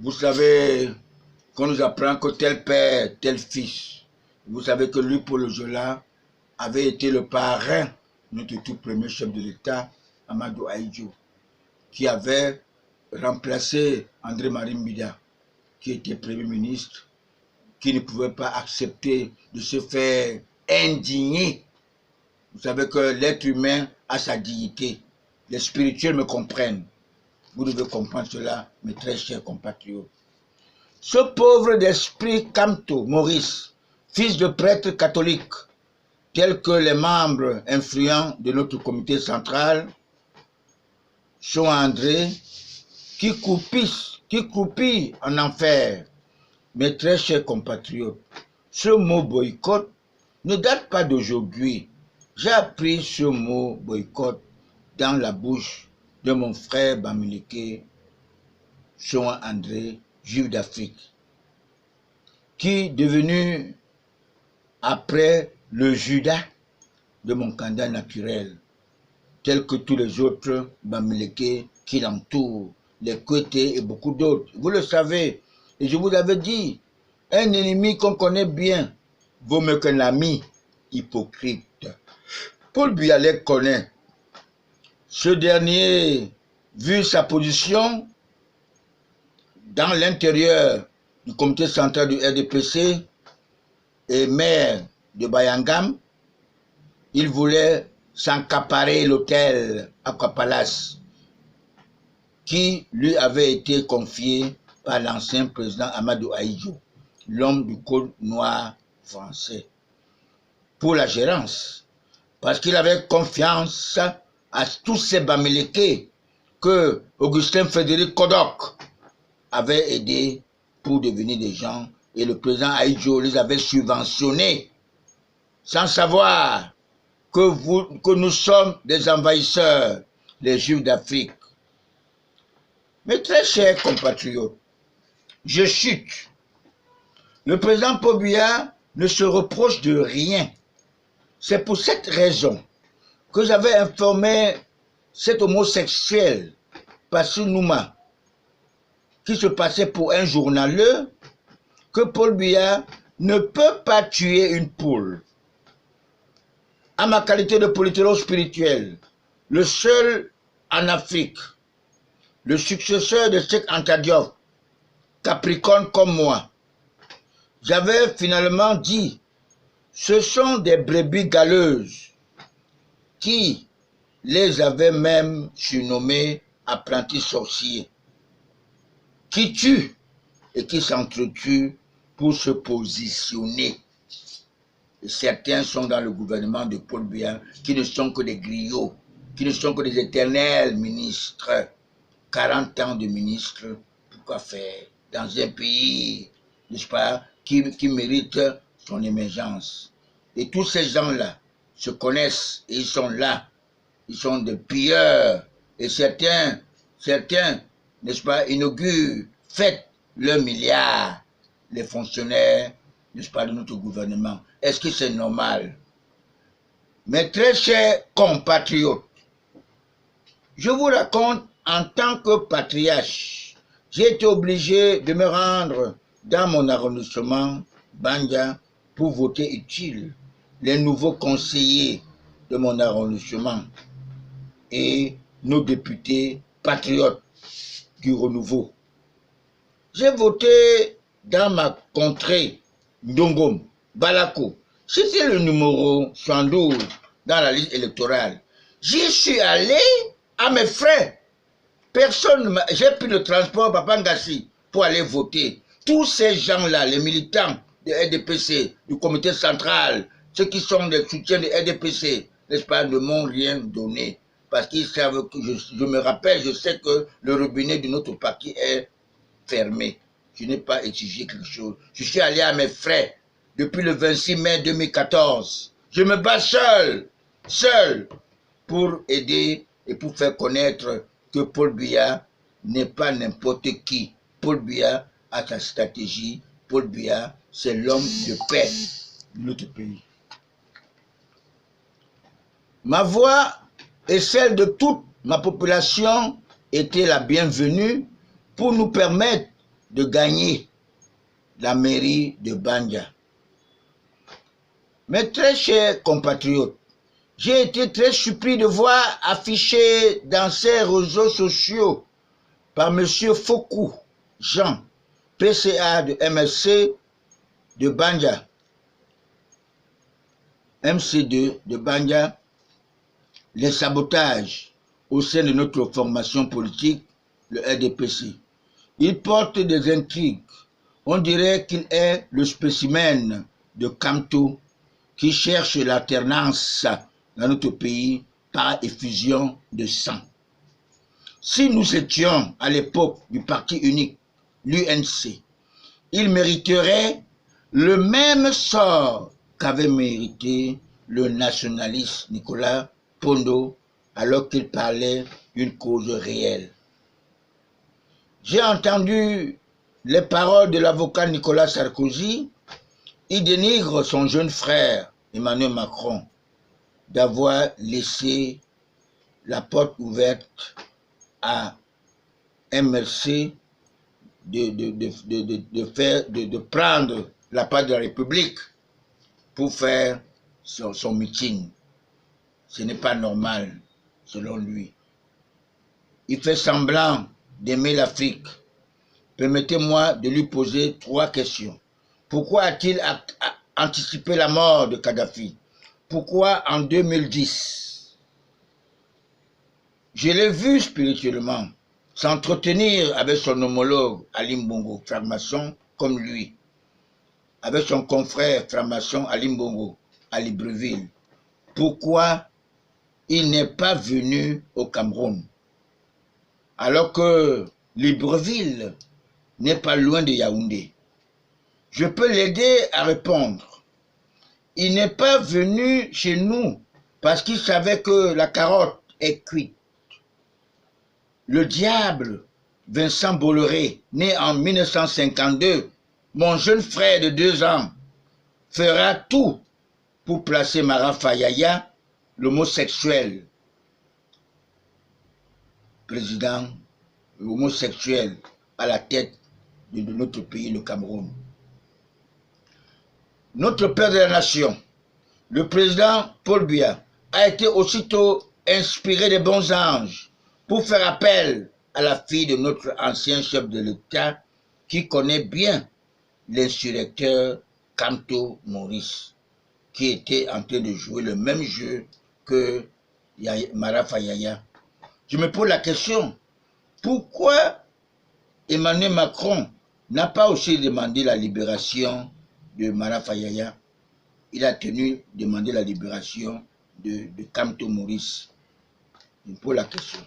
Vous savez qu'on nous apprend que tel père, tel fils. Vous savez que lui, Paul Ojola, avait été le parrain de notre tout premier chef de l'État, Amadou Ahidjo, qui avait remplacé André Marie Mbida, qui était Premier ministre, qui ne pouvait pas accepter de se faire indigner. Vous savez que l'être humain a sa dignité. Les spirituels me comprennent. Vous devez comprendre cela, mes très chers compatriotes. Ce pauvre d'esprit Kamto, Maurice, fils de prêtre catholique, tel que les membres influents de notre comité central, sont André, qui croupit en enfer. Mes très chers compatriotes, ce mot boycott ne date pas d'aujourd'hui. J'ai appris ce mot boycott dans la bouche de mon frère Bamileke, Son André, juif d'Afrique, qui, devenu après le Judas de mon candidat naturel, tel que tous les autres Bamileke qui l'entourent, les Kouété et beaucoup d'autres. Vous le savez, et je vous avais dit, un ennemi qu'on connaît bien vaut mieux qu'un ami hypocrite. Paul Biya connaît. Ce dernier, vu sa position dans l'intérieur du comité central du RDPC et maire de Bayangam, il voulait s'accaparer l'hôtel Aquapalace qui lui avait été confié par l'ancien président Amadou Ahidjo, l'homme du code noir français, pour la gérance, parce qu'il avait confiance à tous ces Bamileke que Augustin Frédéric Kodok avait aidé pour devenir des gens, et le président Ahidjo les avait subventionnés sans savoir que nous sommes des envahisseurs, les Juifs d'Afrique. Mes très chers compatriotes, je chute. Le président Paul Biya ne se reproche de rien. C'est pour cette raison que j'avais informé cet homosexuel, Passou Nouma, qui se passait pour un journaleux, que Paul Biya ne peut pas tuer une poule. À ma qualité de politique spirituel, le seul en Afrique, le successeur de Cheikh Anta Diop, Capricorne comme moi, j'avais finalement dit, ce sont des brebis galeuses qui les avaient même surnommés apprentis sorciers, qui tuent et qui s'entretuent pour se positionner. Et certains sont dans le gouvernement de Paul Biya, qui ne sont que des griots, qui ne sont que des éternels ministres. 40 ans de ministre, pourquoi faire dans un pays, n'est-ce pas, qui mérite son émergence. Et tous ces gens-là se connaissent, et ils sont là, ils sont des pilleurs, et certains, n'est-ce pas, inaugurent, fêtent leurs milliards, les fonctionnaires, n'est-ce pas, de notre gouvernement. Est-ce que c'est normal? Mes très chers compatriotes, je vous raconte, en tant que patriarche, j'ai été obligé de me rendre dans mon arrondissement, Bandia, pour voter utile les nouveaux conseillers de mon arrondissement et nos députés patriotes du renouveau. J'ai voté dans ma contrée, Ndongom, Balako. C'était le numéro 112 dans la liste électorale. J'y suis allé à mes frais. Personne, j'ai pris le transport Papangassi pour aller voter. Tous ces gens-là, les militants de RDPC, du comité central, ceux qui sont des soutiens de RDPC, n'est-ce pas, ne m'ont rien donné. Parce qu'ils savent que, je me rappelle, je sais que le robinet de notre parti est fermé. Je n'ai pas exigé quelque chose. Je suis allé à mes frais depuis le 26 mai 2014. Je me bats seul, pour aider et pour faire connaître que Paul Biya n'est pas n'importe qui. Paul Biya a sa stratégie. Paul Biya, c'est l'homme de paix de notre pays. Ma voix et celle de toute ma population était la bienvenue pour nous permettre de gagner la mairie de Bandia. Mes très chers compatriotes, j'ai été très surpris de voir affiché dans ces réseaux sociaux par M. Fokou Jean, PCA de MSC de Bandia, MC2 de Bandia, les sabotages au sein de notre formation politique, le RDPC. Il porte des intrigues. On dirait qu'il est le spécimen de Kamto qui cherche l'alternance dans notre pays par effusion de sang. Si nous étions à l'époque du parti unique, l'UNC, il mériterait le même sort qu'avait mérité le nationaliste Nicolas Pondo alors qu'il parlait d'une cause réelle. J'ai entendu les paroles de l'avocat Nicolas Sarkozy. Il dénigre son jeune frère Emmanuel Macron d'avoir laissé la porte ouverte à MRC de prendre la part de la République pour faire son meeting. Ce n'est pas normal, selon lui. Il fait semblant d'aimer l'Afrique. Permettez-moi de lui poser 3 questions. Pourquoi a-t-il anticipé la mort de Kadhafi? Pourquoi en 2010? Je l'ai vu spirituellement s'entretenir avec son homologue Ali Bongo, franc-maçon comme lui, avec son confrère franc-maçon Ali Bongo à Libreville. Pourquoi il n'est pas venu au Cameroun alors que Libreville n'est pas loin de Yaoundé? Je peux l'aider à répondre. Il n'est pas venu chez nous parce qu'il savait que la carotte est cuite. Le diable, Vincent Bolloré, né en 1952, mon jeune frère de 2 ans, fera tout pour placer Mara Fayaya, l'homosexuel, président, l'homosexuel, à la tête de notre pays, le Cameroun. Notre père de la nation, le président Paul Biya, a été aussitôt inspiré des bons anges pour faire appel à la fille de notre ancien chef de l'État qui connaît bien l'insurrecteur Kamto Maurice, qui était en train de jouer le même jeu que Mara Fayaya. Je me pose la question, pourquoi Emmanuel Macron n'a pas aussi demandé la libération de Mara Fayaya? Il a tenu demander la libération de Kamto Maurice. Je me pose la question.